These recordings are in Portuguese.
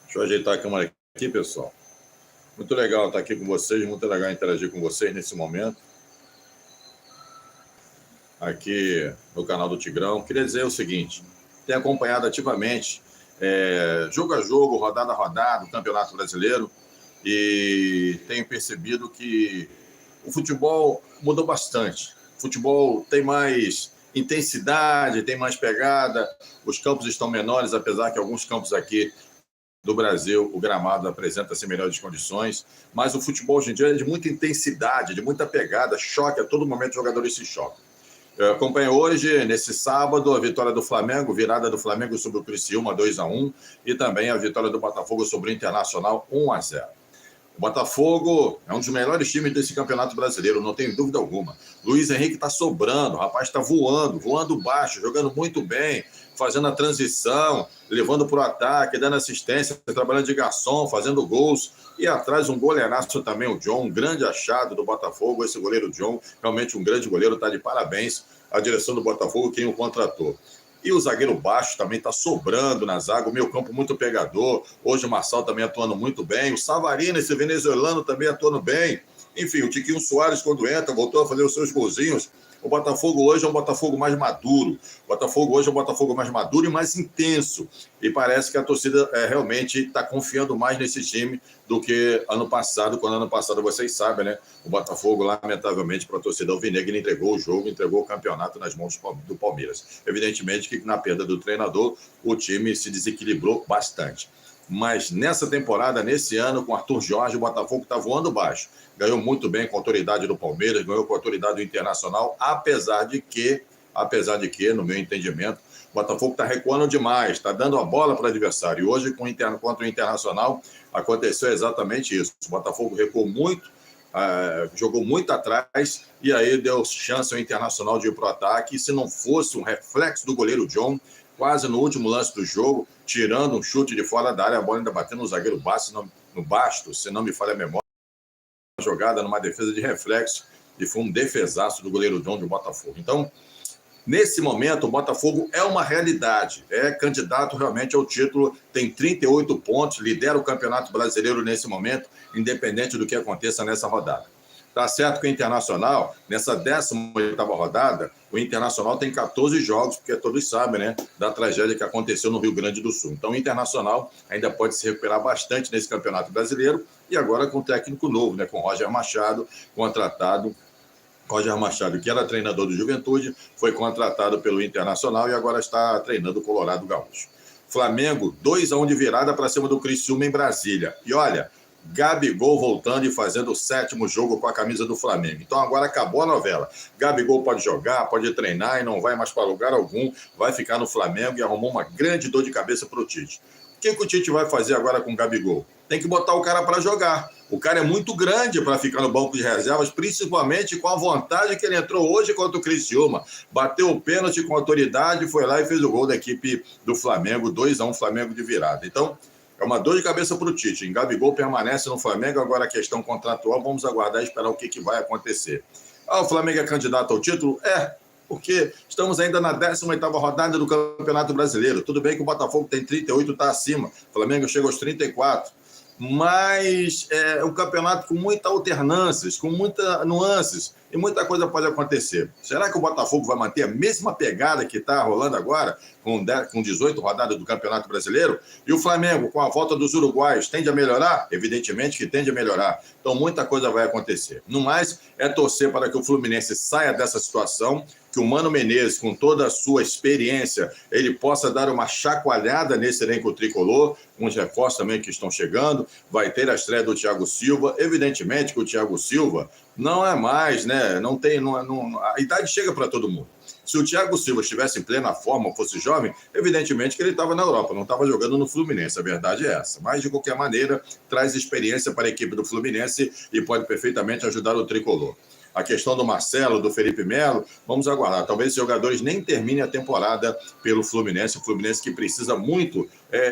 Deixa eu ajeitar a câmera aqui, pessoal. Muito legal estar aqui com vocês, muito legal interagir com vocês nesse momento. Aqui no canal do Tigrão. Queria dizer o seguinte, tenho acompanhado ativamente, jogo a jogo, rodada a rodada, o Campeonato Brasileiro, e tenho percebido que o futebol mudou bastante. O futebol tem mais intensidade, tem mais pegada, os campos estão menores, apesar que alguns campos aqui do Brasil, o gramado apresenta-se em melhores condições, mas o futebol hoje em dia é de muita intensidade, de muita pegada, choque, a todo momento os jogadores se chocam. Eu acompanho hoje, nesse sábado, a vitória do Flamengo, virada do Flamengo sobre o Criciúma 2-1, e também a vitória do Botafogo sobre o Internacional 1-0. O Botafogo é um dos melhores times desse Campeonato Brasileiro, não tenho dúvida alguma. Luiz Henrique está sobrando, o rapaz está voando baixo, jogando muito bem, fazendo a transição, levando para o ataque, dando assistência, trabalhando de garçom, fazendo gols. E atrás um goleiraço também, o John, um grande achado do Botafogo, esse goleiro John, realmente um grande goleiro, está de parabéns a direção do Botafogo, quem o contratou. E o zagueiro baixo também está sobrando na zaga, o meio campo muito pegador. Hoje o Marçal também atuando muito bem. O Savarino, esse venezuelano, também atuando bem. Enfim, o Tiquinho Soares, quando entra, voltou a fazer os seus golzinhos. O Botafogo hoje é um Botafogo mais maduro. O Botafogo hoje é um Botafogo mais maduro e mais intenso. E parece que a torcida realmente está confiando mais nesse time do que ano passado, quando ano passado, vocês sabem, né? O Botafogo, lamentavelmente, para a torcida alvinegra, entregou o jogo, entregou o campeonato nas mãos do Palmeiras. Evidentemente que na perda do treinador, o time se desequilibrou bastante. Mas nessa temporada, nesse ano, com Arthur Jorge, o Botafogo está voando baixo. Ganhou muito bem com a autoridade do Palmeiras, ganhou com a autoridade do Internacional, apesar de que, no meu entendimento, o Botafogo está recuando demais, está dando a bola para o adversário. E hoje, contra o Internacional, aconteceu exatamente isso. O Botafogo recuou muito, jogou muito atrás, e aí deu chance ao Internacional de ir para o ataque. E se não fosse um reflexo do goleiro John, quase no último lance do jogo, tirando um chute de fora da área, a bola ainda batendo no zagueiro Bastos, se não me falha a memória, uma jogada numa defesa de reflexo, e foi um defesaço do goleiro John do Botafogo. Então, nesse momento, o Botafogo é uma realidade, é candidato realmente ao título, tem 38 pontos, lidera o Campeonato Brasileiro nesse momento, independente do que aconteça nessa rodada. Tá certo que o Internacional, nessa 18ª rodada, o Internacional tem 14 jogos, porque todos sabem, né, da tragédia que aconteceu no Rio Grande do Sul. Então, o Internacional ainda pode se recuperar bastante nesse Campeonato Brasileiro, e agora com técnico novo, né, com Roger Machado, contratado. Roger Machado, que era treinador do Juventude, foi contratado pelo Internacional e agora está treinando o Colorado Gaúcho. Flamengo, 2-1 de virada para cima do Criciúma em Brasília. E olha, Gabigol voltando e fazendo o 7º jogo com a camisa do Flamengo. Então agora acabou a novela. Gabigol pode jogar, pode treinar e não vai mais para lugar algum, vai ficar no Flamengo e arrumou uma grande dor de cabeça para o Tite. O que o Tite vai fazer agora com o Gabigol? Tem que botar o cara para jogar. O cara é muito grande para ficar no banco de reservas, principalmente com a vontade que ele entrou hoje contra o Criciúma. Bateu o pênalti com autoridade, foi lá e fez o gol da equipe do Flamengo, 2-1 Flamengo de virada. Então, é uma dor de cabeça para o Tite. Em Gabigol permanece no Flamengo, agora a questão contratual, vamos aguardar e esperar o que vai acontecer. O Flamengo é candidato ao título? Porque estamos ainda na 18ª rodada do Campeonato Brasileiro. Tudo bem que o Botafogo tem 38, está acima. O Flamengo chega aos 34. Mas é um campeonato com muitas alternâncias, com muitas nuances, e muita coisa pode acontecer. Será que o Botafogo vai manter a mesma pegada que está rolando agora, com 18 rodadas do Campeonato Brasileiro? E o Flamengo, com a volta dos uruguaios, tende a melhorar? Evidentemente que tende a melhorar. Então, muita coisa vai acontecer. No mais, é torcer para que o Fluminense saia dessa situação, que o Mano Menezes, com toda a sua experiência, ele possa dar uma chacoalhada nesse elenco tricolor, uns reforços também que estão chegando, vai ter a estreia do Thiago Silva. Evidentemente que o Thiago Silva não é mais, né? A idade chega para todo mundo. Se o Thiago Silva estivesse em plena forma, fosse jovem, evidentemente que ele estava na Europa, não estava jogando no Fluminense, a verdade é essa. Mas, de qualquer maneira, traz experiência para a equipe do Fluminense e pode perfeitamente ajudar o tricolor. a questão do Marcelo, do Felipe Melo, vamos aguardar. Talvez esses jogadores nem terminem a temporada pelo Fluminense, o Fluminense que precisa muito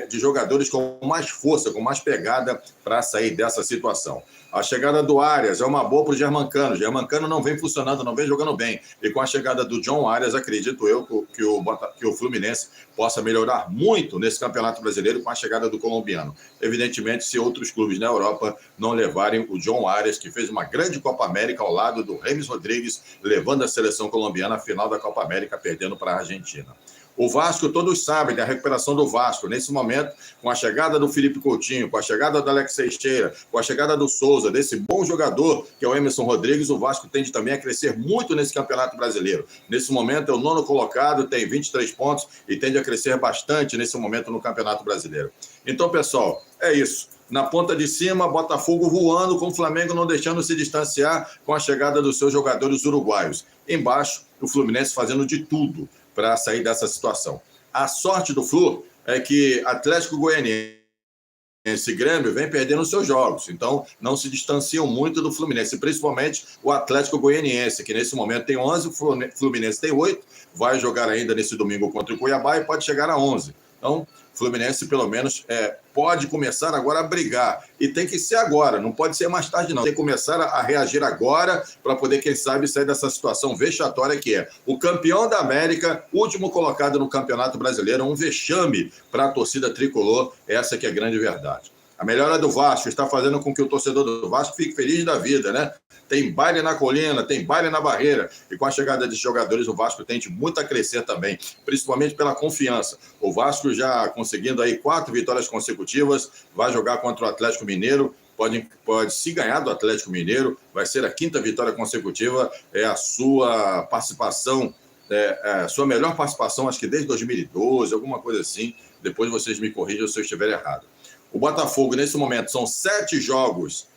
de jogadores com mais força, com mais pegada para sair dessa situação. A chegada do Arias é uma boa para o Germancano. O Germancano não vem funcionando, não vem jogando bem. E com a chegada do John Arias, acredito eu que o Fluminense possa melhorar muito nesse Campeonato Brasileiro com a chegada do colombiano. Evidentemente, se outros clubes na Europa não levarem o John Arias, que fez uma grande Copa América ao lado do James Rodrigues, levando a seleção colombiana à final da Copa América, perdendo para a Argentina. O Vasco, todos sabem da recuperação do Vasco. Nesse momento, com a chegada do Felipe Coutinho, com a chegada do Alex Teixeira, com a chegada do Souza, desse bom jogador que é o Emerson Rodrigues, o Vasco tende também a crescer muito nesse Campeonato Brasileiro. Nesse momento, é o 9º colocado, tem 23 pontos e tende a crescer bastante nesse momento no Campeonato Brasileiro. Então, pessoal, é isso. Na ponta de cima, Botafogo voando, com o Flamengo não deixando se distanciar com a chegada dos seus jogadores uruguaios. Embaixo, o Fluminense fazendo de tudo para sair dessa situação. A sorte do Flu é que Atlético Goianiense e Grêmio vem perdendo os seus jogos, então não se distanciam muito do Fluminense, principalmente o Atlético Goianiense, que nesse momento tem 11, o Fluminense tem 8, vai jogar ainda nesse domingo contra o Cuiabá e pode chegar a 11. Então, o Fluminense, pelo menos, pode começar agora a brigar. E tem que ser agora, não pode ser mais tarde, não. Tem que começar a reagir agora para poder, quem sabe, sair dessa situação vexatória que é o campeão da América, último colocado no Campeonato Brasileiro, um vexame para a torcida tricolor. Essa que é a grande verdade. A melhora do Vasco está fazendo com que o torcedor do Vasco fique feliz da vida, né? Tem baile na colina, tem baile na barreira. E com a chegada de jogadores, o Vasco tende muito a crescer também, principalmente pela confiança. O Vasco já conseguindo aí 4 vitórias consecutivas, vai jogar contra o Atlético Mineiro. Pode, se ganhar do Atlético Mineiro, vai ser a 5ª vitória consecutiva. É a sua participação, a sua melhor participação, acho que desde 2012, alguma coisa assim. Depois vocês me corrijam se eu estiver errado. O Botafogo, nesse momento, são 7 jogos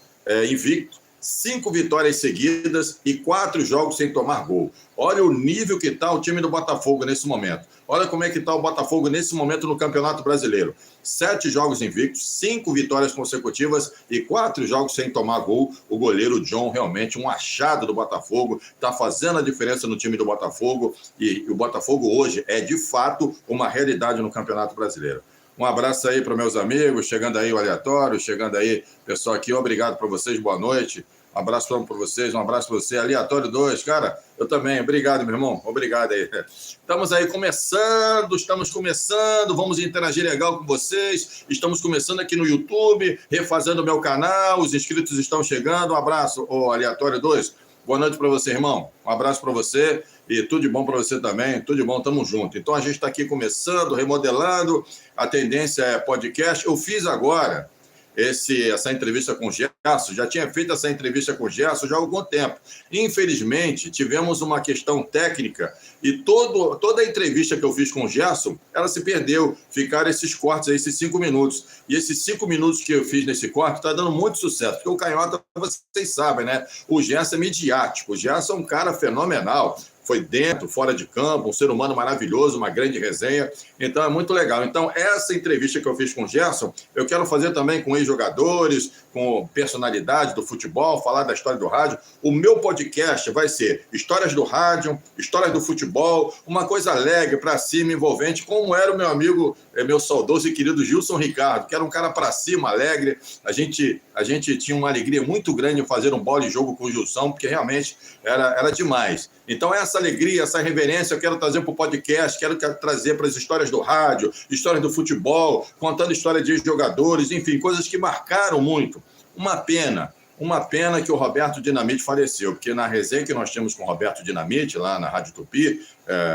invicto, 5 vitórias seguidas e 4 jogos sem tomar gol. Olha o nível que está o time do Botafogo nesse momento. Olha como é que está o Botafogo nesse momento no Campeonato Brasileiro. 7 jogos invictos, 5 vitórias consecutivas e 4 jogos sem tomar gol. O goleiro John, realmente um achado do Botafogo, está fazendo a diferença no time do Botafogo. E o Botafogo hoje é, de fato, uma realidade no Campeonato Brasileiro. Um abraço aí para meus amigos, chegando aí o Aleatório, chegando aí pessoal aqui, obrigado para vocês, boa noite. Um abraço para vocês, um abraço para você. Aleatório 2, cara, eu também, obrigado, meu irmão, obrigado aí. Estamos aí estamos começando, vamos interagir legal com vocês. Estamos começando aqui no YouTube, refazendo o meu canal, os inscritos estão chegando. Um abraço, Aleatório 2. Boa noite para você, irmão. Um abraço para você e tudo de bom para você também. Tudo de bom, tamo junto. Então, a gente está aqui começando, remodelando. A tendência é podcast. Eu fiz agora essa entrevista com o Gerson. Já tinha feito essa entrevista com o Gerson já há algum tempo. Infelizmente, tivemos uma questão técnica e toda a entrevista que eu fiz com o Gerson, ela se perdeu. Ficaram esses cortes aí, esses 5 minutos. E esses 5 minutos que eu fiz nesse corte está dando muito sucesso, porque o Canhota, vocês sabem, né? O Gerson é midiático. O Gerson é um cara fenomenal. Foi dentro, fora de campo, um ser humano maravilhoso, uma grande resenha. Então, é muito legal. Então, essa entrevista que eu fiz com o Gerson, eu quero fazer também com ex-jogadores, com personalidade do futebol, falar da história do rádio. O meu podcast vai ser histórias do rádio, histórias do futebol, uma coisa alegre, para cima, envolvente, como era o meu amigo, meu saudoso e querido Gilson Ricardo, que era um cara para cima, alegre. A gente tinha uma alegria muito grande em fazer um bola de jogo com o Gilson, porque realmente era demais. Então, essa alegria, essa reverência, eu quero trazer para o podcast, quero trazer para as histórias do rádio, histórias do futebol, contando história de jogadores, enfim, coisas que marcaram muito. Uma pena que o Roberto Dinamite faleceu, porque na resenha que nós tínhamos com o Roberto Dinamite, lá na Rádio Tupi,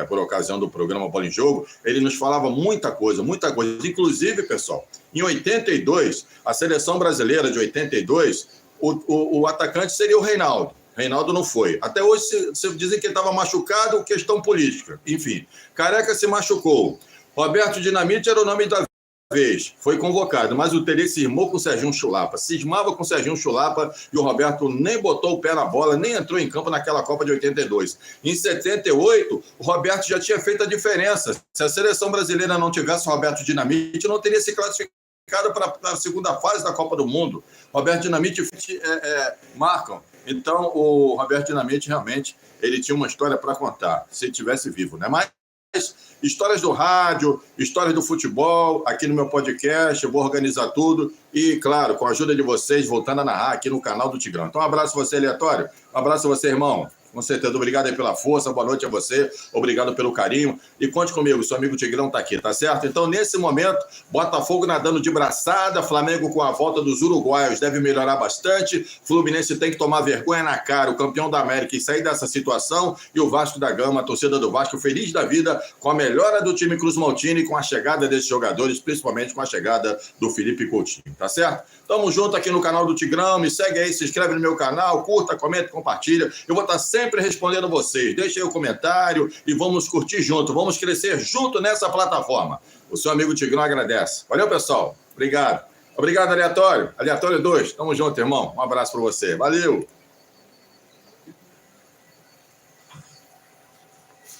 por ocasião do programa Bola em Jogo, ele nos falava muita coisa. Inclusive, pessoal, em 82, a seleção brasileira de 82, o atacante seria o Reinaldo. Reinaldo não foi. Até hoje, dizem que ele estava machucado, questão política. Enfim, Careca se machucou. Roberto Dinamite era o nome da vez, foi convocado, mas o Tele cismou com o Serginho Chulapa, cismava com o Serginho Chulapa e o Roberto nem botou o pé na bola, nem entrou em campo naquela Copa de 82. Em 78, o Roberto já tinha feito a diferença. Se a seleção brasileira não tivesse o Roberto Dinamite, não teria se classificado para a segunda fase da Copa do Mundo. Roberto Dinamite marcam Então, o Roberto Dinamite, realmente, ele tinha uma história para contar, se ele estivesse vivo, né? Mas histórias do rádio, histórias do futebol, aqui no meu podcast, eu vou organizar tudo e, claro, com a ajuda de vocês, voltando a narrar aqui no canal do Tigrão. Então, um abraço a você, Aleatório. Um abraço a você, irmão. Com certeza, obrigado aí pela força, boa noite a você, obrigado pelo carinho. E conte comigo, seu amigo Tigrão tá aqui, tá certo? Então, nesse momento, Botafogo nadando de braçada, Flamengo com a volta dos uruguaios deve melhorar bastante, Fluminense tem que tomar vergonha na cara, o campeão da América, e sair dessa situação, e o Vasco da Gama, a torcida do Vasco, feliz da vida com a melhora do time Cruz Maltini e com a chegada desses jogadores, principalmente com a chegada do Felipe Coutinho, tá certo? Tamo junto aqui no canal do Tigrão, me segue aí, se inscreve no meu canal, curta, comenta, compartilha, eu vou estar sempre respondendo vocês, deixa aí o comentário e vamos curtir junto, vamos crescer junto nessa plataforma. O seu amigo Tigrão agradece. Valeu, pessoal. Obrigado. Obrigado, Aleatório. Aleatório 2. Tamo junto, irmão. Um abraço para você. Valeu.